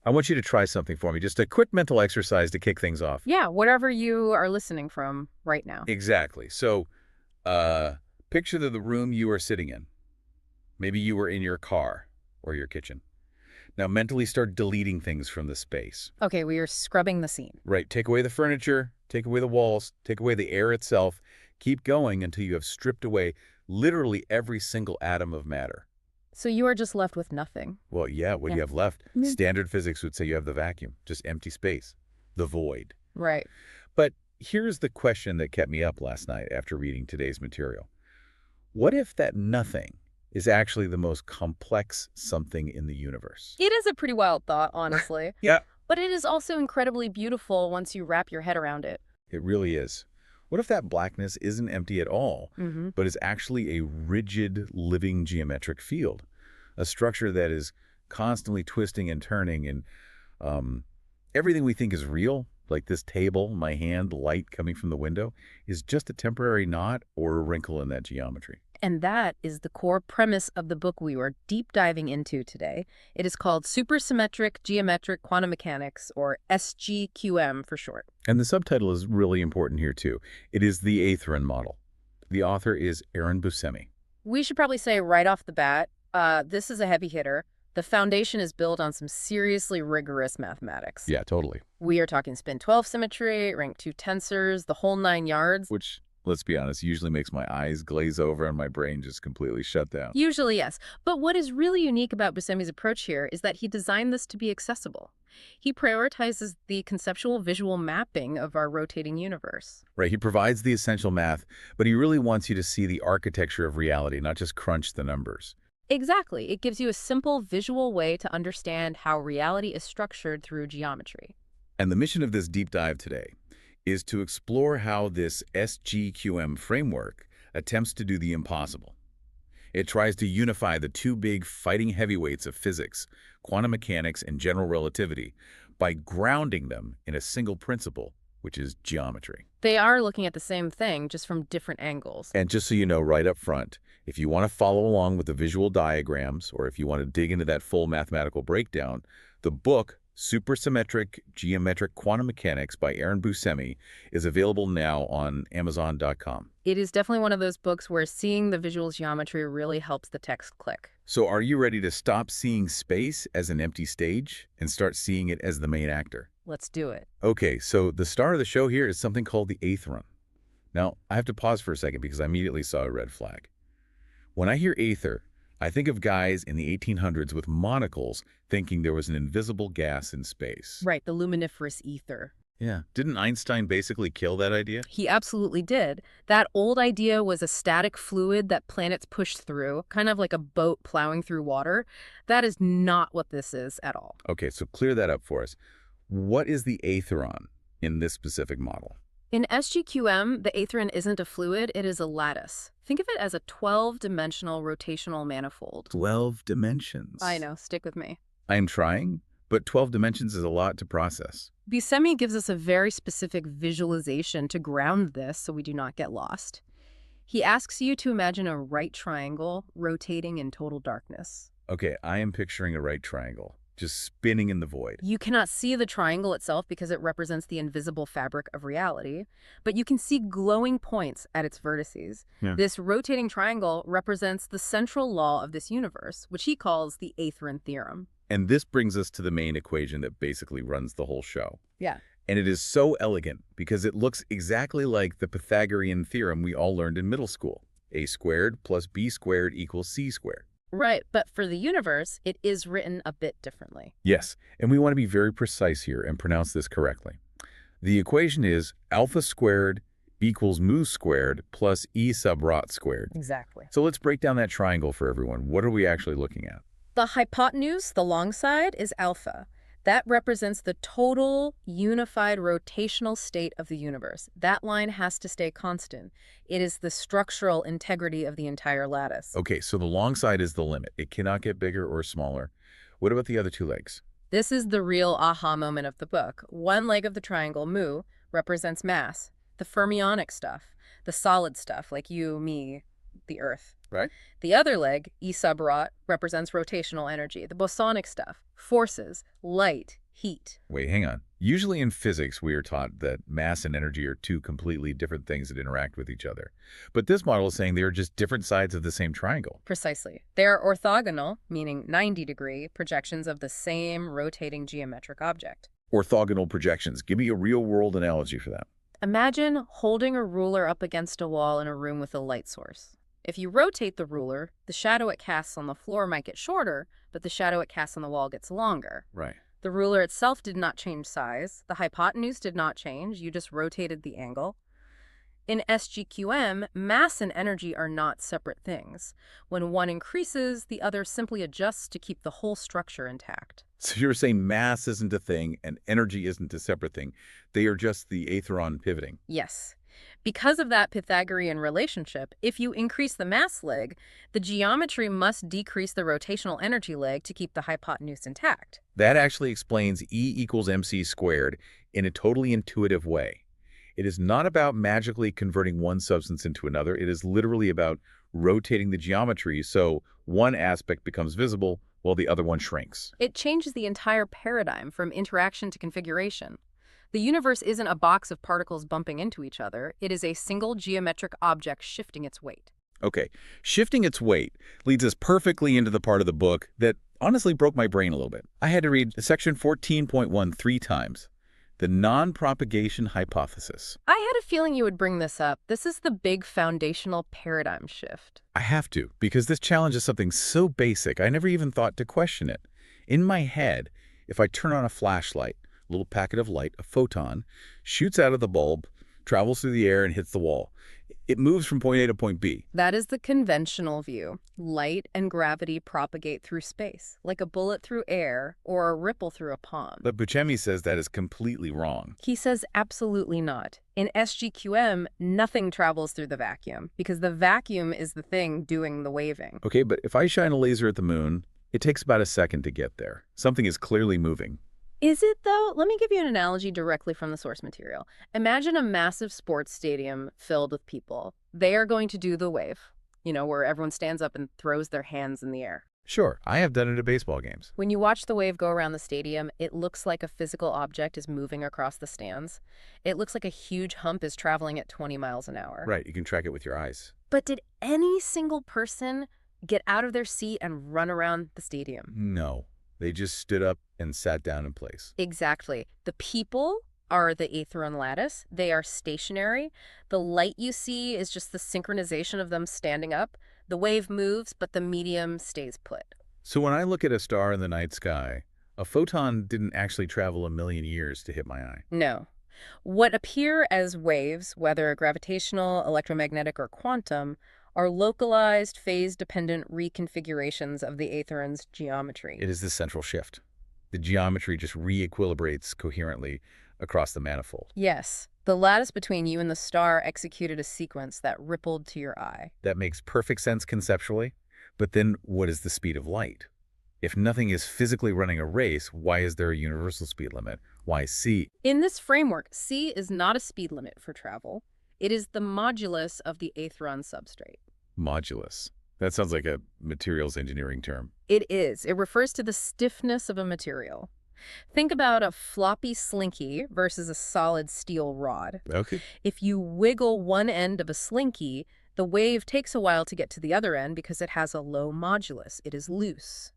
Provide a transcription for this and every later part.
I want you to try something for me, just a quick mental exercise to kick things off. Yeah, whatever you are listening from right now. Exactly. So, uh, picture the room you are sitting in. Maybe you were in your car or your kitchen. Now, mentally start deleting things from the space. Okay, we are scrubbing the scene. Right. Take away the furniture, take away the walls, take away the air itself. Keep going until you have stripped away literally every single atom of matter. So you are just left with nothing. Well, yeah, what do you have left? Standard physics would say you have the vacuum, just empty space, the void. Right. But here's the question that kept me up last night after reading today's material. What if that nothing is actually the most complex something in the universe? It is a pretty wild thought, honestly. Yeah. But it is also incredibly beautiful once you wrap your head around it. It really is. What if that blackness isn't empty at all, but is actually a rigid, living geometric field? A structure that is constantly twisting and turning, and everything we think is real, like this table, my hand, light coming from the window, is just a temporary knot or a wrinkle in that geometry. And that is the core premise of the book we are deep diving into today. It is called Supersymmetric Geometric Quantum Mechanics, or SGQM for short. And the subtitle is really important here, too. It is the Aetheron Model. The author is Aetheron Buscemi. We should probably say right off the bat, this is a heavy hitter. The foundation is built on some seriously rigorous mathematics. Yeah, totally. We are talking spin 12 symmetry, rank 2 tensors, the whole 9 yards. Which, let's be honest, usually makes my eyes glaze over and my brain just completely shut down. Usually, yes. But what is really unique about Buscemi's approach here is that he designed this to be accessible. He prioritizes the conceptual visual mapping of our rotating universe. Right, he provides the essential math, but he really wants you to see the architecture of reality, not just crunch the numbers. Exactly. It gives you a simple visual way to understand how reality is structured through geometry. And the mission of this deep dive today is to explore how this SGQM framework attempts to do the impossible. It tries to unify the two big fighting heavyweights of physics, quantum mechanics and general relativity, by grounding them in a single principle, which is geometry. They are looking at the same thing, just from different angles. And just so you know right up front, if you want to follow along with the visual diagrams, or if you want to dig into that full mathematical breakdown, the book Supersymmetric Geometric Quantum Mechanics by Aetheron Buscemi is available now on Amazon.com. It is definitely one of those books where seeing the visual geometry really helps the text click. So are you ready to stop seeing space as an empty stage and start seeing it as the main actor? Let's do it. Okay, so the star of the show here is something called the Aetheron. Now, I have to pause for a second because I immediately saw a red flag. When I hear aether, I think of guys in the 1800s with monocles thinking there was an invisible gas in space. Right, the luminiferous ether. Yeah. Didn't Einstein basically kill that idea? He absolutely did. That old idea was a static fluid that planets pushed through, kind of like a boat plowing through water. That is not what this is at all. Okay, so clear that up for us. What is the Aetheron in this specific model? In SGQM, the Aetheron isn't a fluid, it is a lattice. Think of it as a 12-dimensional rotational manifold. 12 dimensions. I know, stick with me. I am trying, but 12 dimensions is a lot to process. Buscemi gives us a very specific visualization to ground this so we do not get lost. He asks you to imagine a right triangle rotating in total darkness. Okay, I am picturing a right triangle, just spinning in the void. You cannot see the triangle itself because it represents the invisible fabric of reality, but you can see glowing points at its vertices. Yeah. This rotating triangle represents the central law of this universe, which he calls the Aetheron theorem. And this brings us to the main equation that basically runs the whole show. Yeah. And it is so elegant because it looks exactly like the Pythagorean theorem we all learned in middle school. A squared plus b squared equals c squared. Right, but for the universe, it is written a bit differently. Yes, and we want to be very precise here and pronounce this correctly. The equation is alpha squared equals mu squared plus e sub rot squared. Exactly. So let's break down that triangle for everyone. What are we actually looking at? The hypotenuse, the long side, is alpha. That represents the total unified rotational state of the universe. That line has to stay constant. It is the structural integrity of the entire lattice. Okay, so the long side is the limit. It cannot get bigger or smaller. What about the other two legs? This is the real aha moment of the book. One leg of the triangle, mu, represents mass, the fermionic stuff, the solid stuff like you, me, the Earth. Right. The other leg, E sub rot, represents rotational energy, the bosonic stuff, Forces, light, heat. Wait, hang on. Usually in physics, we are taught that mass and energy are two completely different things that interact with each other. But this model is saying they are just different sides of the same triangle. Precisely. They are orthogonal, meaning 90-degree, projections of the same rotating geometric object. Orthogonal projections. Give me a real-world analogy for that. Imagine holding a ruler up against a wall in a room with a light source. If you rotate the ruler, the shadow it casts on the floor might get shorter, but the shadow it casts on the wall gets longer. Right. The ruler itself did not change size. The hypotenuse did not change. You just rotated the angle. In SGQM, mass and energy are not separate things. When one increases, the other simply adjusts to keep the whole structure intact. So you're saying mass isn't a thing and energy isn't a separate thing. They are just the Aetheron pivoting. Yes. Because of that Pythagorean relationship, if you increase the mass leg, the geometry must decrease the rotational energy leg to keep the hypotenuse intact. That actually explains E equals mc squared in a totally intuitive way. It is not about magically converting one substance into another. It is literally about rotating the geometry so one aspect becomes visible while the other one shrinks. It changes the entire paradigm from interaction to configuration. The universe isn't a box of particles bumping into each other. It is a single geometric object shifting its weight. Okay, shifting its weight leads us perfectly into the part of the book that honestly broke my brain a little bit. I had to read section 14.1 3 times. The non-propagation hypothesis. I had a feeling you would bring this up. This is the big foundational paradigm shift. I have to, because this challenges something so basic I never even thought to question it. In my head, if I turn on a flashlight, a little packet of light, a photon, shoots out of the bulb, travels through the air, and hits the wall. It moves from point A to point B. That is the conventional view. Light and gravity propagate through space, like a bullet through air or a ripple through a pond. But Buscemi says that is completely wrong. He says absolutely not. In SGQM, nothing travels through the vacuum, because the vacuum is the thing doing the waving. Okay, but if I shine a laser at the moon, it takes about a second to get there. Something is clearly moving. Is it, though? Let me give you an analogy directly from the source material. Imagine a massive sports stadium filled with people. They are going to do the wave, where everyone stands up and throws their hands in the air. Sure, I have done it at baseball games. When you watch the wave go around the stadium, it looks like a physical object is moving across the stands. It looks like a huge hump is traveling at 20 miles an hour. Right, you can track it with your eyes. But did any single person get out of their seat and run around the stadium? No. They just stood up and sat down in place. Exactly. The people are the Aetheron lattice. They are stationary. The light you see is just the synchronization of them standing up. The wave moves, but the medium stays put. So when I look at a star in the night sky, a photon didn't actually travel a million years to hit my eye. No. What appear as waves, whether gravitational, electromagnetic, or quantum, are localized, phase-dependent reconfigurations of the Aetheron's geometry. It is the central shift. The geometry just re-equilibrates coherently across the manifold. Yes. The lattice between you and the star executed a sequence that rippled to your eye. That makes perfect sense conceptually. But then what is the speed of light? If nothing is physically running a race, why is there a universal speed limit? Why c? In this framework, c is not a speed limit for travel. It is the modulus of the Aetheron substrate. Modulus. That sounds like a materials engineering term. It is. It refers to the stiffness of a material. Think about a floppy slinky versus a solid steel rod. Okay. If you wiggle one end of a slinky, the wave takes a while to get to the other end because it has a low modulus. It is loose.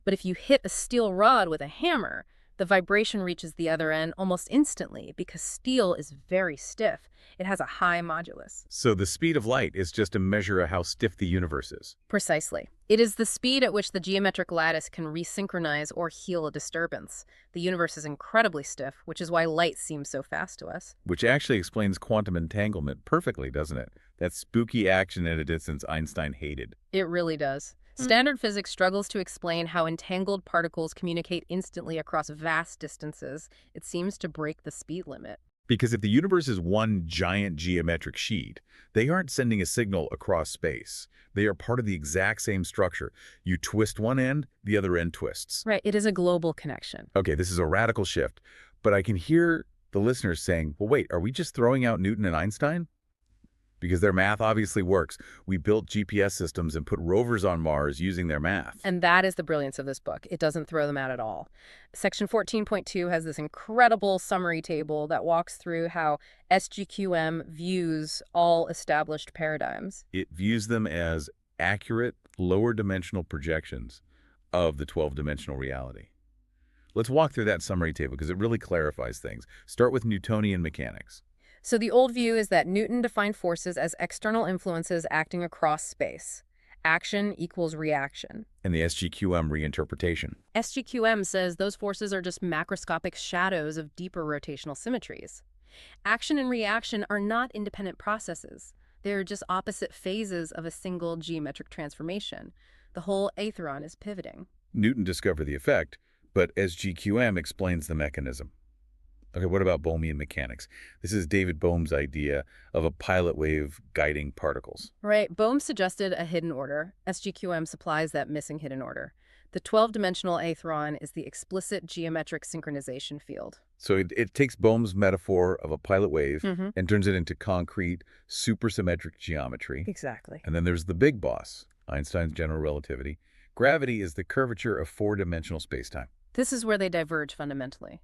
But if you hit a steel rod with a hammer, the vibration reaches the other end almost instantly because steel is very stiff. It has a high modulus. So the speed of light is just a measure of how stiff the universe is. Precisely. It is the speed at which the geometric lattice can resynchronize or heal a disturbance. The universe is incredibly stiff, which is why light seems so fast to us. Which actually explains quantum entanglement perfectly, doesn't it? That spooky action at a distance Einstein hated. It really does. Standard physics struggles to explain how entangled particles communicate instantly across vast distances. It seems to break the speed limit. Because if the universe is one giant geometric sheet, they aren't sending a signal across space. They are part of the exact same structure. You twist one end, the other end twists. Right, it is a global connection. Okay, this is a radical shift, but I can hear the listeners saying, well, wait, are we just throwing out Newton and Einstein? Because their math obviously works. We built GPS systems and put rovers on Mars using their math. And that is the brilliance of this book. It doesn't throw them out at all. Section 14.2 has this incredible summary table that walks through how SGQM views all established paradigms. It views them as accurate, lower dimensional projections of the 12-dimensional reality. Let's walk through that summary table because it really clarifies things. Start with Newtonian mechanics. So the old view is that Newton defined forces as external influences acting across space. Action equals reaction. And the SGQM reinterpretation. SGQM says those forces are just macroscopic shadows of deeper rotational symmetries. Action and reaction are not independent processes. They're just opposite phases of a single geometric transformation. The whole Aetheron is pivoting. Newton discovered the effect, but SGQM explains the mechanism. Okay, what about Bohmian mechanics? This is David Bohm's idea of a pilot wave guiding particles. Right. Bohm suggested a hidden order. SGQM supplies that missing hidden order. The 12-dimensional Aetheron is the explicit geometric synchronization field. So it takes Bohm's metaphor of a pilot wave and turns it into concrete, supersymmetric geometry. Exactly. And then there's the big boss, Einstein's general relativity. Gravity is the curvature of four-dimensional spacetime. This is where they diverge fundamentally.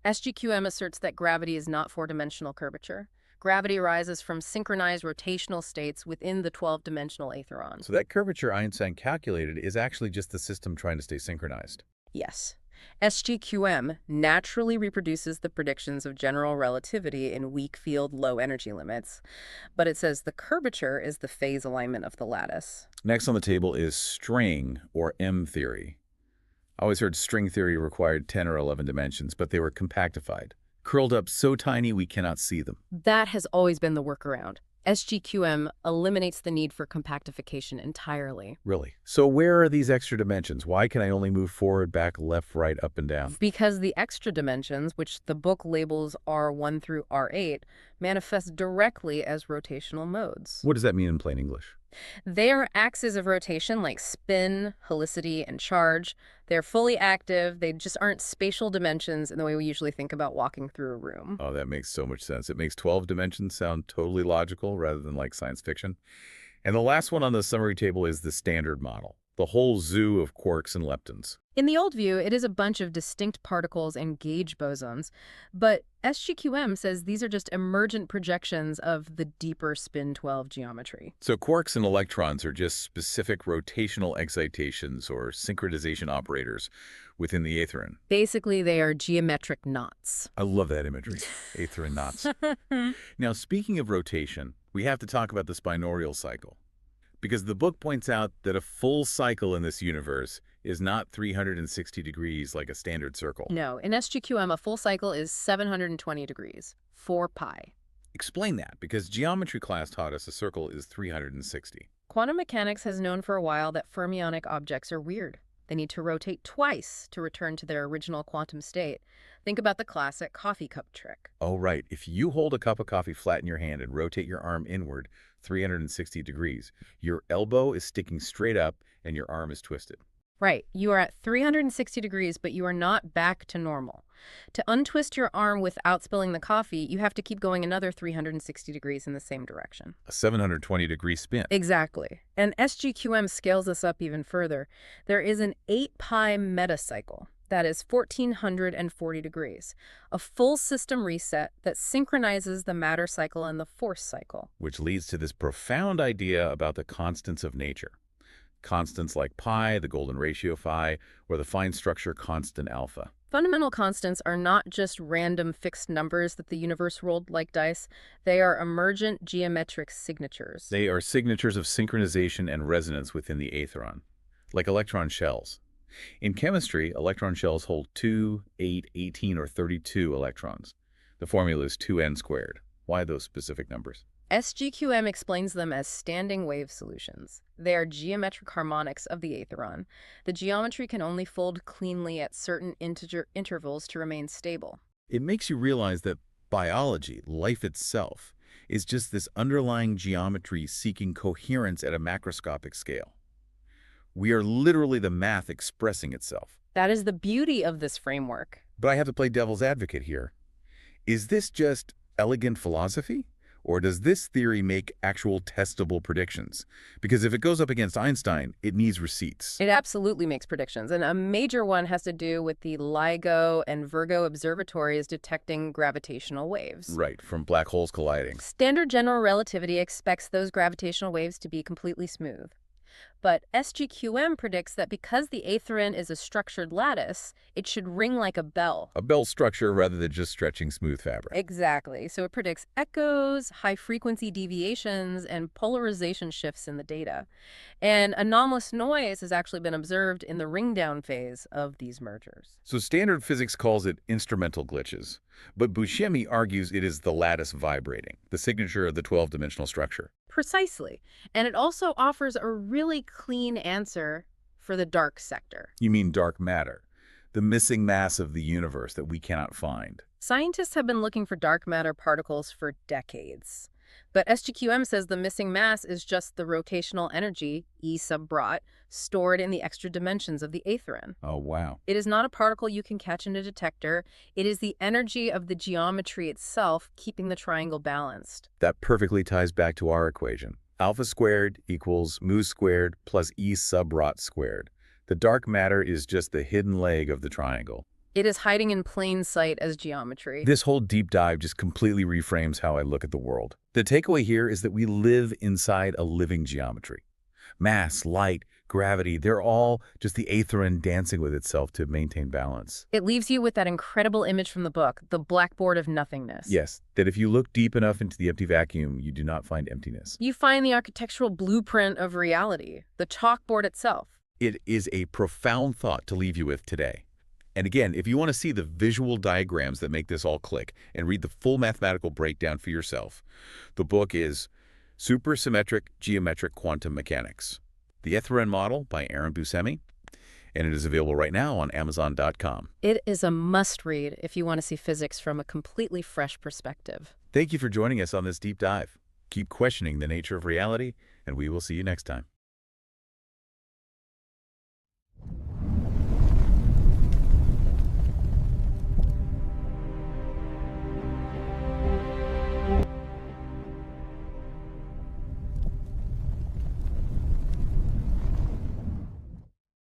SGQM asserts that gravity is not four-dimensional curvature. Gravity arises from synchronized rotational states within the 12-dimensional Aetheron. So that curvature Einstein calculated is actually just the system trying to stay synchronized. Yes. SGQM naturally reproduces the predictions of general relativity in weak field, low energy limits, but it says the curvature is the phase alignment of the lattice. Next on the table is string, or M theory. I always heard string theory required 10 or 11 dimensions, but they were compactified, curled up so tiny we cannot see them. That has always been the workaround. SGQM eliminates the need for compactification entirely. Really? So where are these extra dimensions? Why can I only move forward, back, left, right, up, and down? Because the extra dimensions, which the book labels R1 through R8, manifest directly as rotational modes. What does that mean in plain English? They are axes of rotation like spin, helicity, and charge. They're fully active. They just aren't spatial dimensions in the way we usually think about walking through a room. Oh, that makes so much sense. It makes 12 dimensions sound totally logical rather than like science fiction. And the last one on the summary table is the standard model, the whole zoo of quarks and leptons. In the old view, it is a bunch of distinct particles and gauge bosons, but SGQM says these are just emergent projections of the deeper spin-12 geometry. So quarks and electrons are just specific rotational excitations or synchronization operators within the Aetheron. Basically, they are geometric knots. I love that imagery, Aetheron knots. Now, speaking of rotation, we have to talk about the spinorial cycle. Because the book points out that a full cycle in this universe is not 360 degrees like a standard circle. No, in SGQM, a full cycle is 720 degrees, 4 pi. Explain that, because geometry class taught us a circle is 360. Quantum mechanics has known for a while that fermionic objects are weird. They need to rotate twice to return to their original quantum state. Think about the classic coffee cup trick. Oh, right. If you hold a cup of coffee flat in your hand and rotate your arm inward 360 degrees, your elbow is sticking straight up and your arm is twisted. Right. You are at 360 degrees, but you are not back to normal. To untwist your arm without spilling the coffee, you have to keep going another 360 degrees in the same direction. A 720-degree spin. Exactly. And SGQM scales this up even further. There is an 8 pi metacycle. That is 1,440 degrees, a full system reset that synchronizes the matter cycle and the force cycle. Which leads to this profound idea about the constants of nature. Constants like pi, the golden ratio phi, or the fine structure constant alpha. Fundamental constants are not just random fixed numbers that the universe rolled like dice. They are emergent geometric signatures. They are signatures of synchronization and resonance within the Aetheron, like electron shells. In chemistry, electron shells hold 2, 8, 18, or 32 electrons. The formula is 2n squared. Why those specific numbers? SGQM explains them as standing wave solutions. They are geometric harmonics of the Aetheron. The geometry can only fold cleanly at certain integer intervals to remain stable. It makes you realize that biology, life itself, is just this underlying geometry seeking coherence at a macroscopic scale. We are literally the math expressing itself. That is the beauty of this framework. But I have to play devil's advocate here. Is this just elegant philosophy? Or does this theory make actual testable predictions? Because if it goes up against Einstein, it needs receipts. It absolutely makes predictions, and a major one has to do with the LIGO and Virgo observatories detecting gravitational waves. Right, from black holes colliding. Standard general relativity expects those gravitational waves to be completely smooth. But SGQM predicts that because the Aetheron is a structured lattice, it should ring like a bell. A bell structure rather than just stretching smooth fabric. Exactly. So it predicts echoes, high-frequency deviations, and polarization shifts in the data. And anomalous noise has actually been observed in the ring-down phase of these mergers. So standard physics calls it instrumental glitches. But Buscemi argues it is the lattice vibrating, the signature of the 12-dimensional structure. Precisely. And it also offers a really clean answer for the dark sector. You mean dark matter, the missing mass of the universe that we cannot find. Scientists have been looking for dark matter particles for decades. But SGQM says the missing mass is just the rotational energy, E sub brot, stored in the extra dimensions of the Aetheron. Oh, wow. It is not a particle you can catch in a detector. It is the energy of the geometry itself keeping the triangle balanced. That perfectly ties back to our equation. Alpha squared equals mu squared plus E sub rot squared. The dark matter is just the hidden leg of the triangle. It is hiding in plain sight as geometry. This whole deep dive just completely reframes how I look at the world. The takeaway here is that we live inside a living geometry. Mass, light, gravity, they're all just the Aetheron dancing with itself to maintain balance. It leaves you with that incredible image from the book, the blackboard of nothingness. Yes, that if you look deep enough into the empty vacuum, you do not find emptiness. You find the architectural blueprint of reality, the chalkboard itself. It is a profound thought to leave you with today. And again, if you want to see the visual diagrams that make this all click and read the full mathematical breakdown for yourself, the book is Supersymmetric Geometric Quantum Mechanics, The Aetheron Model by Aaron Buscemi, and it is available right now on Amazon.com. It is a must-read if you want to see physics from a completely fresh perspective. Thank you for joining us on this deep dive. Keep questioning the nature of reality, and we will see you next time.